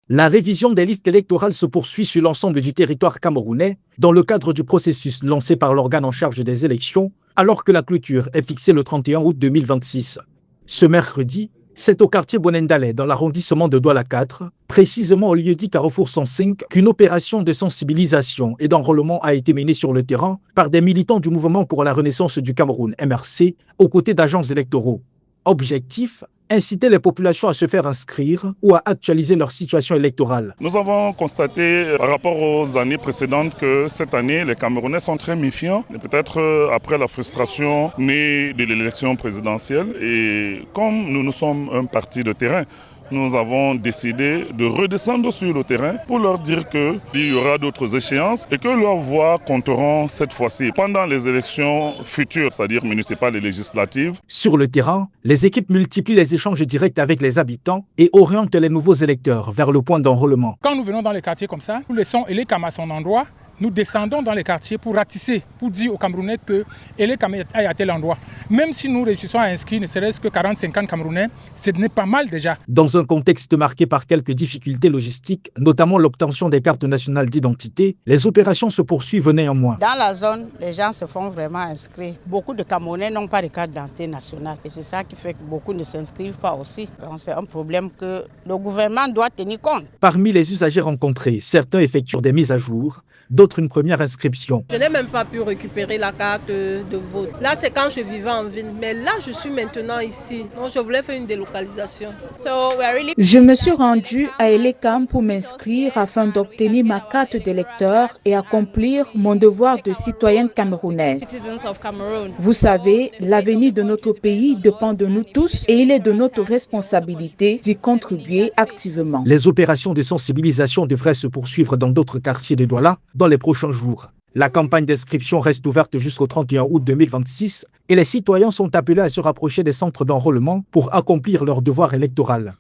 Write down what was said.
La révision des listes électorales se poursuit sur l'ensemble du territoire camerounais dans le cadre du processus lancé par l'organe en charge des élections, alors que la clôture est fixée le 31 août 2026. Ce mercredi, c'est au quartier Bonendalé, dans l'arrondissement de Douala 4, précisément au lieu-dit Carrefour 105, qu'une opération de sensibilisation et d'enrôlement a été menée sur le terrain par des militants du Mouvement pour la Renaissance du Cameroun, MRC, aux côtés d'agents électoraux. Objectif: inciter les populations à se faire inscrire ou à actualiser leur situation électorale. Nous avons constaté par rapport aux années précédentes que cette année, les Camerounais sont très méfiants, peut-être après la frustration née de l'élection présidentielle. Et comme nous sommes un parti de terrain, nous avons décidé de redescendre sur le terrain pour leur dire qu'il y aura d'autres échéances et que leurs voix compteront cette fois-ci pendant les élections futures, c'est-à-dire municipales et législatives. Sur le terrain, les équipes multiplient les échanges directs avec les habitants et orientent les nouveaux électeurs vers le point d'enrôlement. Quand nous venons dans les quartiers comme ça, nous laissons Elekam à son endroit. Nous descendons dans les quartiers pour ratisser, pour dire aux Camerounais que Elekam est à tel endroit. Même si nous réussissons à inscrire ne serait-ce que 40-50 Camerounais, ce n'est pas mal déjà. Dans un contexte marqué par quelques difficultés logistiques, notamment l'obtention des cartes nationales d'identité, les opérations se poursuivent néanmoins. Dans la zone, les gens se font vraiment inscrire. Beaucoup de Camerounais n'ont pas de carte d'identité nationale. Et c'est ça qui fait que beaucoup ne s'inscrivent pas aussi. Donc c'est un problème que le gouvernement doit tenir compte. Parmi les usagers rencontrés, certains effectuent des mises à jour, d'autres une première inscription. Je n'ai même pas pu récupérer la carte de vote. Là, c'est quand je vivais en ville, mais là, je suis maintenant ici. Donc, je voulais faire une délocalisation. Je me suis rendue à Elekam pour m'inscrire afin d'obtenir ma carte d'électeur et accomplir mon devoir de citoyenne camerounaise. Vous savez, l'avenir de notre pays dépend de nous tous et il est de notre responsabilité d'y contribuer activement. Les opérations de sensibilisation devraient se poursuivre dans d'autres quartiers de Douala dans les prochains jours. La campagne d'inscription reste ouverte jusqu'au 31 août 2026 et les citoyens sont appelés à se rapprocher des centres d'enrôlement pour accomplir leur devoir électoral.